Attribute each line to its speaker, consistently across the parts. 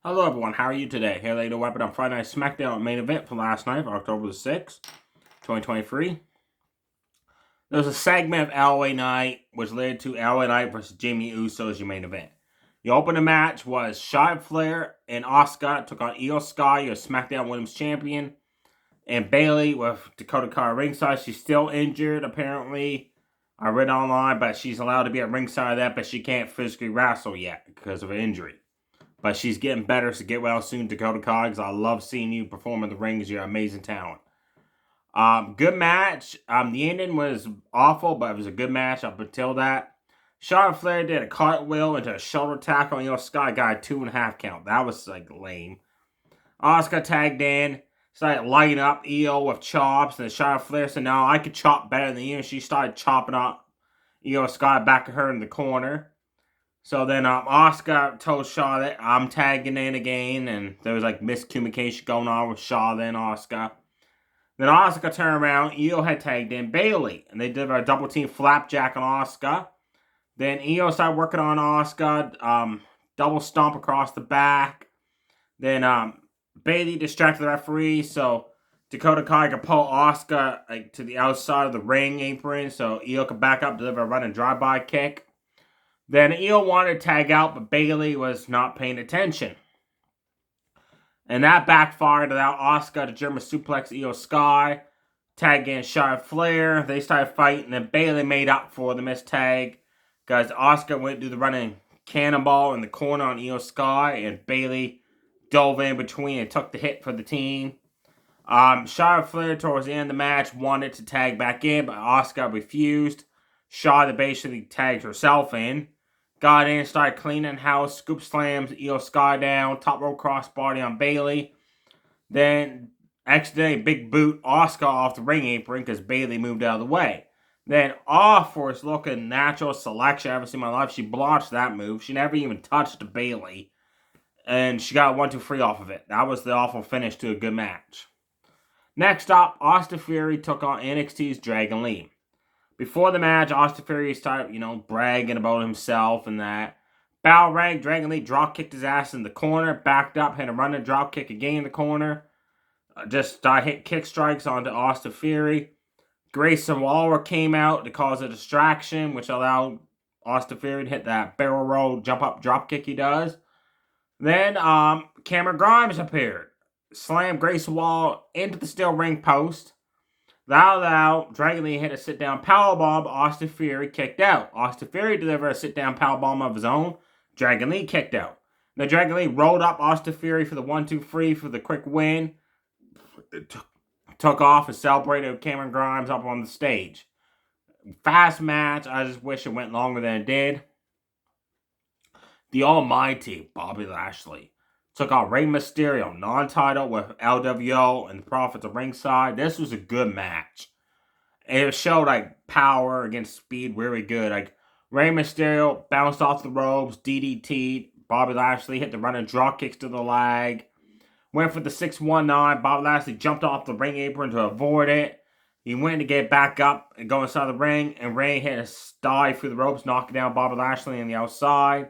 Speaker 1: Hello everyone, how are you today? Here later weapon on Friday Night Smackdown main event from last night, October the 6th, 2023. There was a segment of LA Knight, which led to LA Knight versus Jimmy Uso as your main event. The opening match was Charlotte Flair and Asuka took on Io Sky, your SmackDown Women's Champion, and Bayley with Dakota Kai ringside. She's still injured, apparently. I read online, but she's allowed to be at ringside of that, but she can't physically wrestle yet because of an injury. But she's getting better, so get well soon, Dakota Kai, because I love seeing you perform in the ring because you're an amazing talent. Good match. The ending was awful, but it was a good match up until that. Charlotte Flair did a cartwheel into a shoulder tackle on Sky, got a 2.5 count. That was like lame. Asuka tagged in, started lighting up Io with chops, and Charlotte Flair said, "No, I could chop better than you." And she started chopping up Io Sky back at her in the corner. So then Asuka told Charlotte, "I'm tagging in again," and there was like miscommunication going on with Charlotte and Asuka. Then Asuka turned around, Io had tagged in Bayley, and they did a double team flapjack on Asuka. Then Io started working on Asuka, double stomp across the back. Then Bayley distracted the referee, so Dakota Kai could pull Asuka to the outside of the ring apron, so Io could back up, deliver a running drive-by kick. Then Io wanted to tag out, but Bayley was not paying attention. And that backfired without Asuka to German suplex Io Sky. Tag in Charlotte Flair. They started fighting, and Bayley made up for the missed tag because Asuka went to do the running cannonball in the corner on Io Sky, and Bayley dove in between and took the hit for the team. Charlotte Flair, towards the end of the match, wanted to tag back in, but Asuka refused. Charlotte basically tagged herself in. Got in, started cleaning house, scoop slams Io Sky down, top rope crossbody on Bayley. Then, accidentally big boot Asuka off the ring apron because Bayley moved out of the way. Then, off for its looking natural selection I've ever seen in my life, she blotched that move. She never even touched Bayley. And she got 1-2-3 off of it. That was the awful finish to a good match. Next up, Austin Theory took on Nxt'S Dragon Lee. Before the match, Austin Theory started, bragging about himself and that. Battle rank, Dragon Lee drop kicked his ass in the corner, backed up, had a running drop kick again in the corner. Just hit kick strikes onto Austin Theory. Grayson Waller came out to cause a distraction, which allowed Austin Theory to hit that barrel roll, jump up, drop kick he does. Then Cameron Grimes appeared. Slammed Grayson Waller into the steel ring post. Loud, Dragon Lee hit a sit-down powerbomb, Austin Theory kicked out. Austin Theory delivered a sit-down powerbomb of his own. Dragon Lee kicked out. Now Dragon Lee rolled up Austin Theory for the 1-2-3 for the quick win. Took off and celebrated with Cameron Grimes up on the stage. Fast match. I just wish it went longer than it did. The almighty Bobby Lashley took on Rey Mysterio, non-title, with LWO and the Profits of ringside. This was a good match. It showed power against speed, really good. Rey Mysterio bounced off the ropes, DDT'd. Bobby Lashley hit the running drop kicks to the leg. Went for the 619. Bobby Lashley jumped off the ring apron to avoid it. He went to get back up and go inside the ring, and Rey hit a dive through the ropes, knocking down Bobby Lashley on the outside.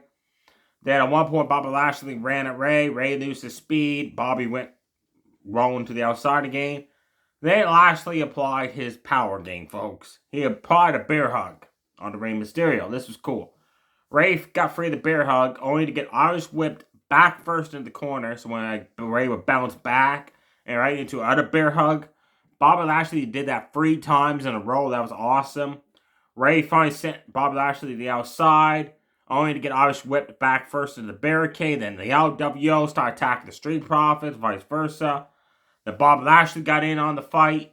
Speaker 1: Then at one point, Bobby Lashley ran at Rey. Rey lost his speed. Bobby went rolling to the outside again. Then Lashley applied his power game, folks. He applied a bear hug onto Rey Mysterio. This was cool. Rey got free of the bear hug, only to get Irish whipped back first in the corner. So when Rey would bounce back and right into another bear hug. Bobby Lashley did that 3 times in a row. That was awesome. Rey finally sent Bobby Lashley to the outside, only to get Irish whipped back first into the barricade. Then the LWO started attacking the Street Profits, vice versa. Then Bobby Lashley got in on the fight.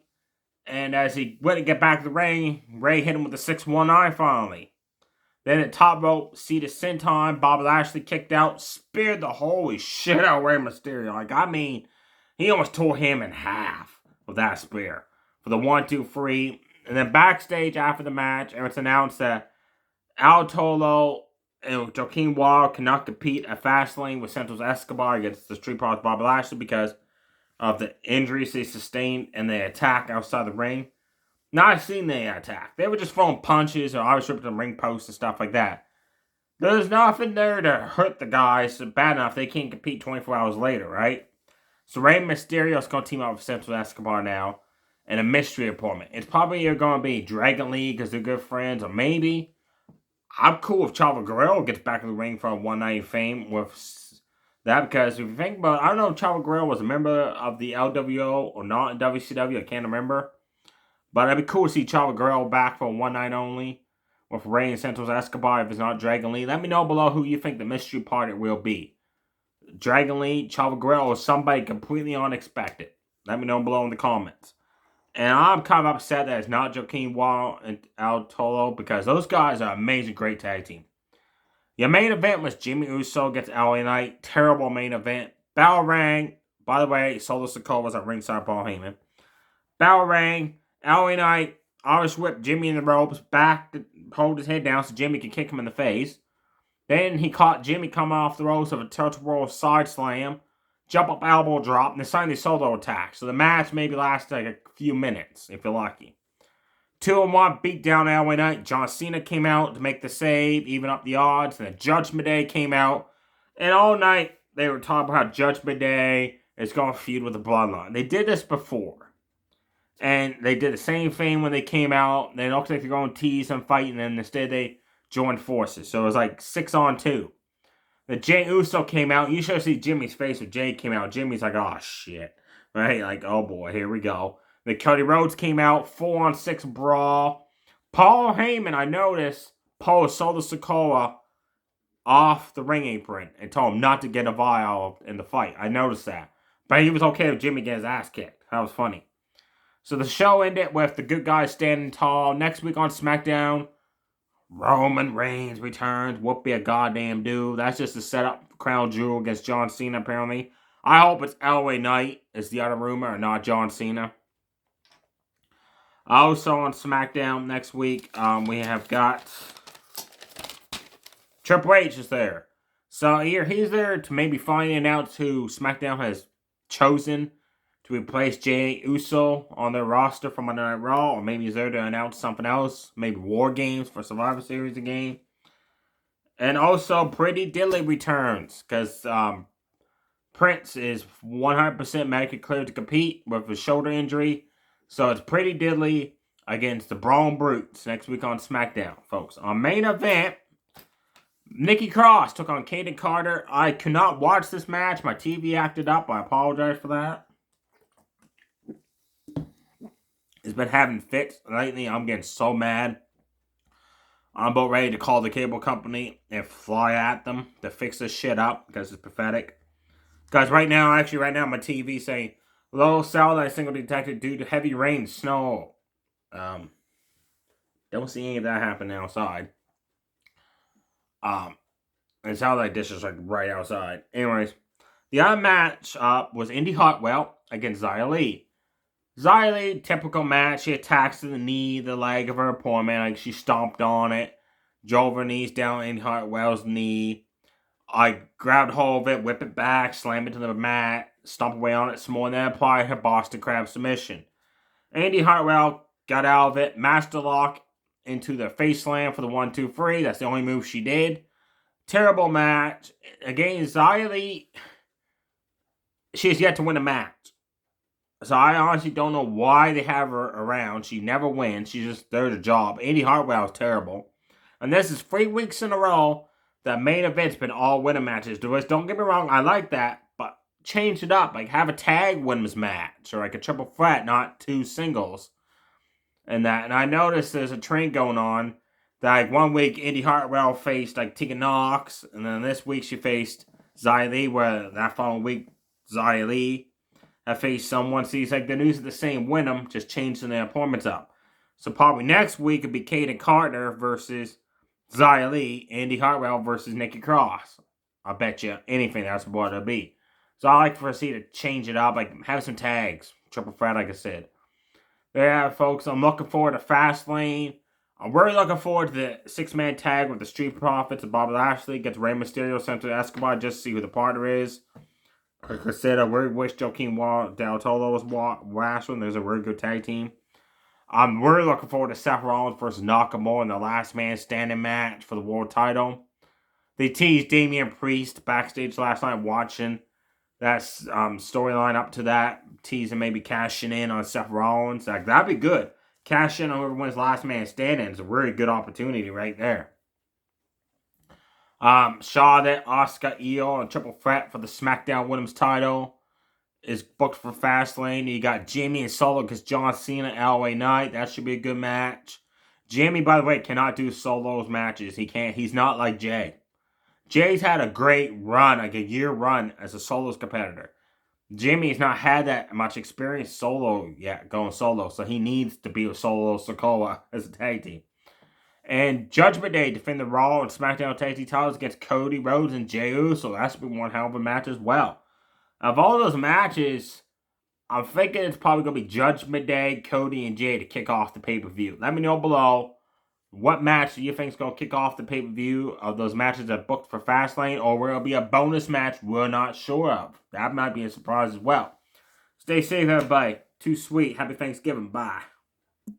Speaker 1: And as he went to get back to the ring, Rey hit him with the 619 finally. Then at top rope, seated senton, Bobby Lashley kicked out, speared the holy shit out of Rey Mysterio. He almost tore him in half with that spear for the 1-2-3. And then backstage after the match, it was announced that Al Tolo and Joaquin Wilde cannot compete at Fastlane with Santos Escobar against the Street Profits Bobby Lashley because of the injuries they sustained and the attack outside the ring. Not seen the attack. They were just throwing punches or Irish whipping the ring posts and stuff like that. There's nothing there to hurt the guys bad enough they can't compete 24 hours later, right? So Rey Mysterio's going to team up with Santos Escobar now in a mystery appointment. It's probably either going to be Dragon League because they're good friends, or maybe I'm cool if Chavo Guerrero gets back in the ring for a one night fame with that, because if you think about it, I don't know if Chavo Guerrero was a member of the LWO or not in WCW, I can't remember. But it'd be cool to see Chavo Guerrero back for one night only with Rey and Santos Escobar if it's not Dragon League. Let me know below who you think the mystery partner will be. Dragon League, Chavo Guerrero, or somebody completely unexpected. Let me know below in the comments. And I'm kind of upset that it's not Joaquin Wall and El Tolo, because those guys are an amazing, great tag team. Your main event was Jimmy Uso against LA Knight. Terrible main event. Bell rang. By the way, Solo Sikoa was at ringside, Paul Heyman. Bell rang. LA Knight Irish whipped Jimmy in the ropes, back to hold his head down so Jimmy could kick him in the face. Then he caught Jimmy coming off the ropes of a turtle roll side slam, jump up elbow drop, and then suddenly solo attack. So the match maybe lasted like a few minutes, if you're lucky. 2-1 beat down LA Knight. John Cena came out to make the save, even up the odds. And then Judgment Day came out. And all night they were talking about how Judgment Day is going to feud with the Bloodline. They did this before. And they did the same thing when they came out. They looked like they're going to tease and fight, and then instead they joined forces. So it was like 6-on-2. The Jey Uso came out. You should see Jimmy's face when Jey came out. Jimmy's like, oh shit. Right? Like, oh boy, here we go. The Cody Rhodes came out. 4-on-6 brawl. Paul Heyman, I noticed, pulled Solo Sikoa off the ring apron and told him not to get involved in the fight. I noticed that. But he was okay with Jimmy getting his ass kicked. That was funny. So the show ended with the good guys standing tall. Next week on Smackdown, Roman Reigns returns. Whoop be a goddamn dude. That's just a setup for Crown Jewel against John Cena, apparently. I hope it's LA Knight, is the other rumor, and not John Cena. Also on Smackdown next week, we have got Triple H is there. So he's there to maybe finally announce who SmackDown has chosen to replace Jey Uso on their roster for Monday Night Raw, or maybe he's there to announce something else, maybe War Games for Survivor Series again. And also, Pretty Diddley returns, because Prince is 100% medically cleared to compete with a shoulder injury. So it's Pretty Diddley against the Braun Brutes next week on SmackDown, folks. On main event, Nikki Cross took on Kaden Carter. I could not watch this match. My TV acted up. I apologize for that. It's been having fits lately. I'm getting so mad. I'm about ready to call the cable company and fly at them to fix this shit up, because it's pathetic. Guys, right now, my TV saying low satellite single detected due to heavy rain and snow. Don't see any of that happening outside. And satellite dish is like right outside. Anyways, the other match was Indy Hartwell against Xia Li. Xia Li, typical match. She attacks the knee, the leg of her opponent. Like, she stomped on it. Drove her knees down Indy Hartwell's knee. I grabbed hold of it, whip it back, slam it to the mat, stomp away on it some more, and then apply her Boston Crab submission. Indy Hartwell got out of it, master lock into the face slam for the 1-2-3. That's the only move she did. Terrible match. Again, Xia Li, she has yet to win a match. So I honestly don't know why they have her around. She never wins. She's just there to job. Indy Hartwell is terrible. And this is 3 weeks in a row that main event's been all winning matches. Don't get me wrong, I like that, but change it up. Like, have a tag women's match, or like a triple threat, not 2 singles. And I noticed there's a trend going on that, like, 1 week Indy Hartwell faced like Tegan Nox, and then this week she faced Xia Li, where that following week Xia Li have faced someone. So it's like the news is the same, win them, just changing their appointments up. So probably next week it'd be Kaden Carter versus Xia Li, Indy Hartwell versus Nikki Cross. I bet you anything that's what it'll be. So I like for us to change it up, like have some tags, triple threat, like I said. Yeah, folks, I'm looking forward to Fastlane. I'm really looking forward to the 6-man tag with the Street Profits and Bobby Lashley against Rey Mysterio, Santos Escobar, just to see who the partner is. Like I said, I really wish Joaquin Del Toro was wrestling. There's a really good tag team. I'm really looking forward to Seth Rollins versus Nakamura in the last man standing match for the world title. They teased Damian Priest backstage last night watching that storyline up to that. Teasing maybe cashing in on Seth Rollins. Like, that'd be good. Cash in on whoever wins last man standing is a really good opportunity right there. Charlotte, Asuka, Io, and Triple Threat for the SmackDown Women's title is booked for Fastlane. You got Jimmy and Solo against John Cena, LA Knight. That should be a good match. Jimmy, by the way, cannot do solos matches. He can't. He's not like Jay. Jay's had a great run, like a year run as a solos competitor. Jimmy's not had that much experience solo yet, going solo, so he needs to be with Solo Sikoa as a tag team. And Judgment Day defend the Raw and SmackDown tag team titles against Cody Rhodes and Jey Uso. That's been one hell of a match as well. Of all those matches, I'm thinking it's probably going to be Judgment Day, Cody, and Jay to kick off the pay-per-view. Let me know below, what match do you think is going to kick off the pay-per-view of those matches that are booked for Fastlane, or will it be a bonus match we're not sure of? That might be a surprise as well. Stay safe, everybody. Too sweet. Happy Thanksgiving. Bye.